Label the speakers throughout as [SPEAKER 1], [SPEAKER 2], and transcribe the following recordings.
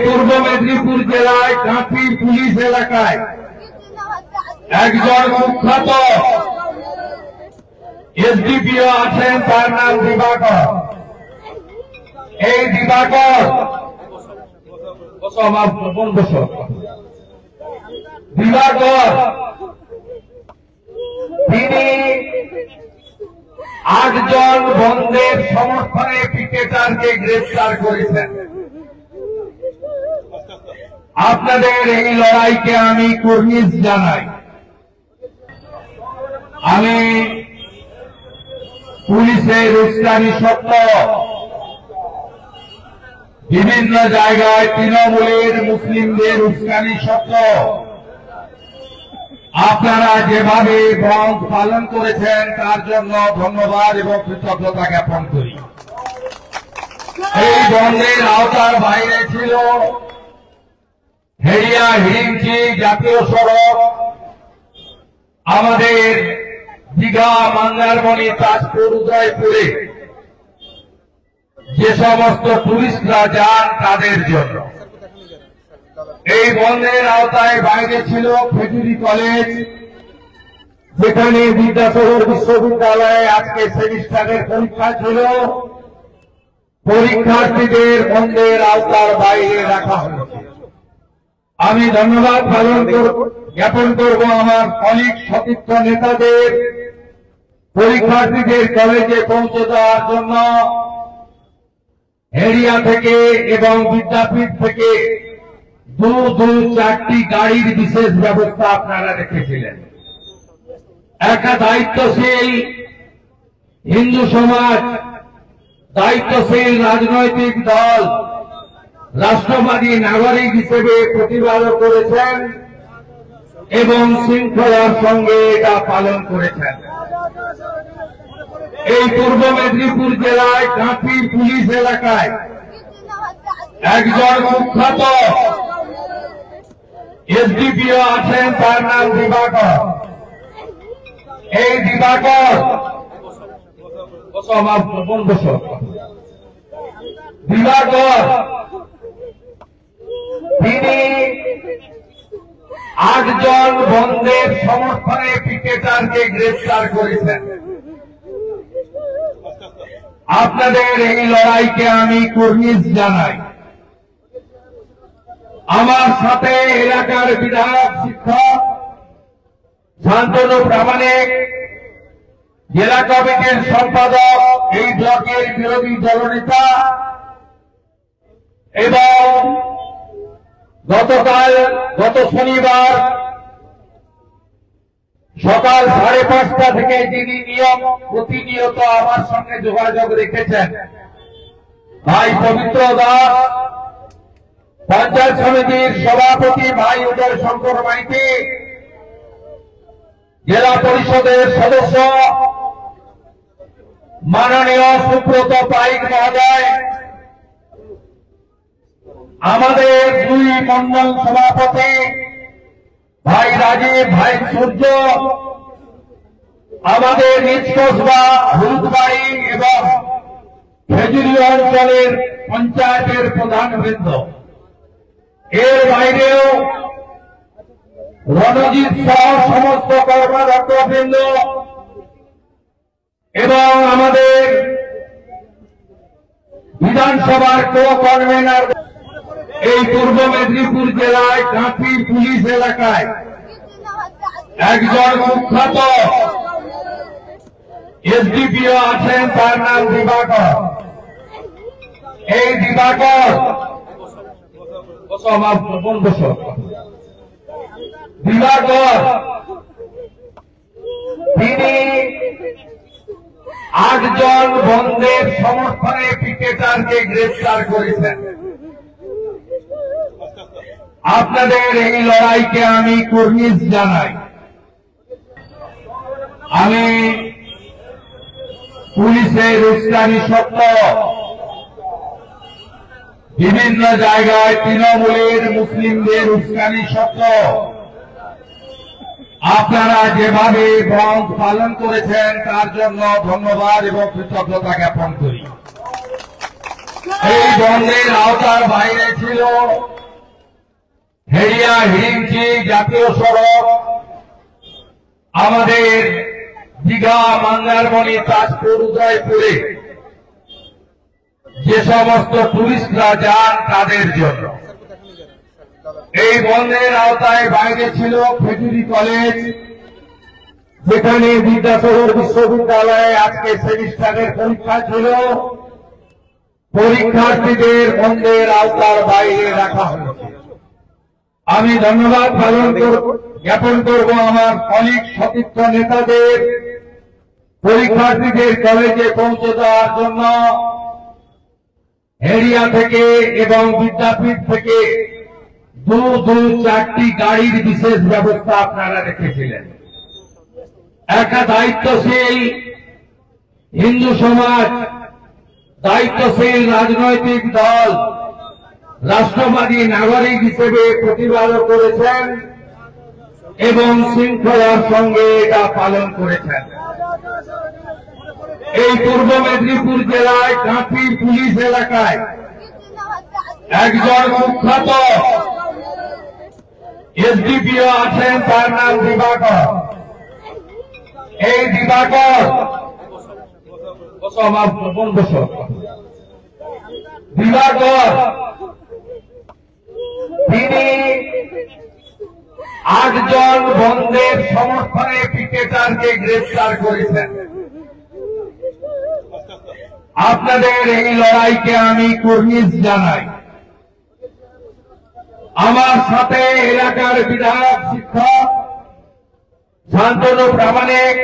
[SPEAKER 1] পূর্ব মেদিনীপুর জেলায় কাঁথি পুলিশ এলাকায় একজন কুখ্যাত এসডিপিও আছেন, তার নাম দিবাকর। এই দিবাকর তিনি 8 জন বন্ধের সমর্থনে পিকেটারকে গ্রেফতার করেছেন। আপনাদের এই লড়াইকে আমি কুর্নিশ জানাই। আমি পুলিশের উস্কানি সত্ত্বেও বিভিন্ন জায়গায় তৃণমূলের মুসলিমদের উস্কানি সত্ত্বেও আপনারা যেভাবে বন্ধ পালন করেছেন তার জন্য ধন্যবাদ এবং কৃতজ্ঞতা জ্ঞাপন করি। এই বন্ধের আওতার বাইরে ছিল হেরিয়া হিরিঞ্চি জাতীয় সড়ক, আমাদের দীঘা, মন্দারমণি, তাজপুর, উদয়পুরে যে সমস্ত টুরিস্টরা যান তাদের জন্য। এই বন্ধের আওতায় বাইরে ছিল খেজুরি কলেজ, যেখানে বিদ্যাসাগর বিশ্ববিদ্যালয়ে আজকে সেমিস্টারের পরীক্ষা ছিল। পরীক্ষার্থীদের বন্ধের আওতার বাইরে রাখা হয়েছে। আমি ধন্যবাদ জ্ঞাপন করব আমার অনেক সতীর্থ নেতাদের পরীক্ষার্থীদের কলেজে পৌঁছে দেওয়ার জন্য হেরিয়া থেকে এবং বিদ্যাপীঠ থেকে 4টি গাড়ির বিশেষ ব্যবস্থা আপনারা রেখেছিলেন। একটা দায়িত্বশীল হিন্দু সমাজ, দায়িত্বশীল রাজনৈতিক দল, রাষ্ট্রবাদী নাগরিক হিসেবে প্রতিবাদ করেছেন এবং শৃঙ্খলার সঙ্গে এটা পালন করেছেন। এই পূর্ব মেদিনীপুর জেলায় কাঁথি পুলিশ এলাকায় একজন কুখ্যাত এসডিপিও আছেন, তার নাম দিবাকর। এই দিবাকর তিনি 8 জন বন্ধের সমর্থনে পিকেটারকে গ্রেফতার করেছেন। আপনাদের এই লড়াইকে আমি কুর্নিশ জানাই। আমার সাথে এলাকার বিধায়ক, শিক্ষক শান্তনু প্রামাণিক, জেলা কমিটির সম্পাদক, এই ব্লকের বিরোধী দলনেতা এবং গত শনিবার সকাল 5:30 থেকে যিনি প্রতিনিয়ত আমার সঙ্গে যোগাযোগ রেখেছেন, ভাই পবিত্র দাস, পঞ্চায়েত সমিতির সভাপতি ভাই উদয় শঙ্কর মাইতি, জেলা পরিষদের সদস্য মাননীয় সুব্রত পাইক মহোদয়, আমাদের 2 মন্ডল সভাপতি ভাই রাজীব, ভাই সূর্য, আমাদের নিজ কসবা, হলুদবাড়ি এবং খেজুরি অঞ্চলের পঞ্চায়েতের প্রধানবৃন্দ, এর বাইরেও রণজিৎ সহ সমস্ত কর্মকর্তাবৃন্দ এবং আমাদের বিধানসভার কো-কনভেনার। এই পূর্ব মেদিনীপুর জেলায় কাঁথি পুলিশ এলাকায় একজন কুখ্যাত এসডিপিও আছেন, তার নাম দিবাকর। এই দিবাকর তিনি 8 জন বন্ধের সমর্থনে পিকেটারকে গ্রেফতার করেছেন। আপনাদের এই লড়াইকে আমি কুর্নিশ জানাই। আমি পুলিশের উস্কানি সত্ত্বেও বিভিন্ন জায়গায় তৃণমূলের মুসলিমদের উস্কানি সত্ত্বেও আপনারা যেভাবে বন্ধ পালন করেছেন তার জন্য ধন্যবাদ এবং কৃতজ্ঞতা জ্ঞাপন করি। এই বন্ধের আওতার বাইরে ছিল হেরিয়া হিরিঞ্চি জাতীয় সড়ক, আমাদের দীঘা, মন্দারমণি, তাজপুর, উদয়পুরে যে সমস্ত টুরিস্টরা যান তাদের জন্য। এই বন্ধের আওতায় বাইরে ছিল খেজুরি কলেজ, যেখানে বিদ্যাসাগর বিশ্ববিদ্যালয়ে আজকে সেমিস্টারের পরীক্ষা ছিল। পরীক্ষার্থীদের বন্ধের আওতার বাইরে রাখা হয়েছে। আমি ধন্যবাদ জ্ঞাপন করব আমার অনেক সতীর্থ নেতাদের পরীক্ষার্থীদের কলেজে পৌঁছে দেওয়ার জন্য হেরিয়া থেকে এবং বিদ্যাপীঠ থেকে দু 4টি গাড়ির বিশেষ ব্যবস্থা আপনারা রেখেছিলেন। একটা দায়িত্বশীল হিন্দু সমাজ, দায়িত্বশীল রাজনৈতিক দল, রাষ্ট্রবাদী নাগরিক হিসেবে প্রতিবাদ করেছেন এবং শৃঙ্খলার সঙ্গে এটা পালন করেছেন। এই পূর্ব মেদিনীপুর জেলায় কাঁথি পুলিশ এলাকায় একজন কুখ্যাত এসডিপিও আছেন, তার নাম দিবাকর। এই দিবাকর তিনি 8 জন বন্ধের সমর্থনে পিকেটারকে গ্রেফতার করেছেন। আপনাদের এই লড়াইকে আমি কুর্নিশ জানাই। আমার সাথে এলাকার বিধায়ক, শিক্ষক শান্তনু প্রামাণিক,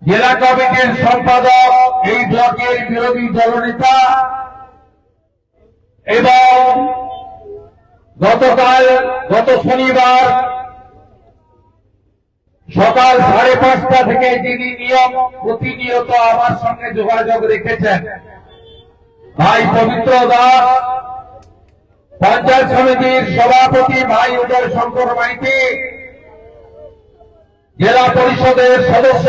[SPEAKER 1] জেলা কমিটির সম্পাদক, এই ব্লকের বিরোধী দলনেতা এবং গত শনিবার সকাল 5:30 থেকে যিনি প্রতিনিয়ত আমার সঙ্গে যোগাযোগ রেখেছেন, ভাই পবিত্র দাস, পঞ্চায়েত সমিতির সভাপতি ভাই উদয় শঙ্কর মাইতি, জেলা পরিষদের সদস্য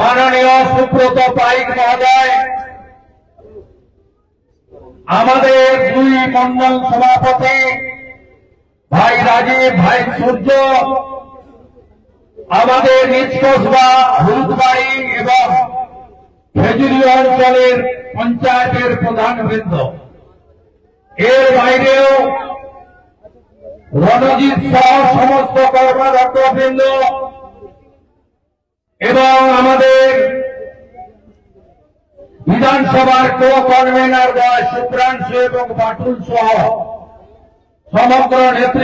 [SPEAKER 1] মাননীয় সুব্রত পাইক মহোদয়, আমাদের 2 মন্ডল সভাপতি ভাই রাজীব, ভাই সূর্য, আমাদের নিজ কসবা, হলুদবাড়ি এবং খেজুরি অঞ্চলের পঞ্চায়েতের প্রধানবৃন্দ, এর বাইরেও রণজিৎ সহ সমস্ত কর্মরতবৃন্দ এবং আমাদের বিধানসভার কো-কনভেনার সুপ্রাংশু এবং বাটুল সহ সমগ্র নেতৃত্ব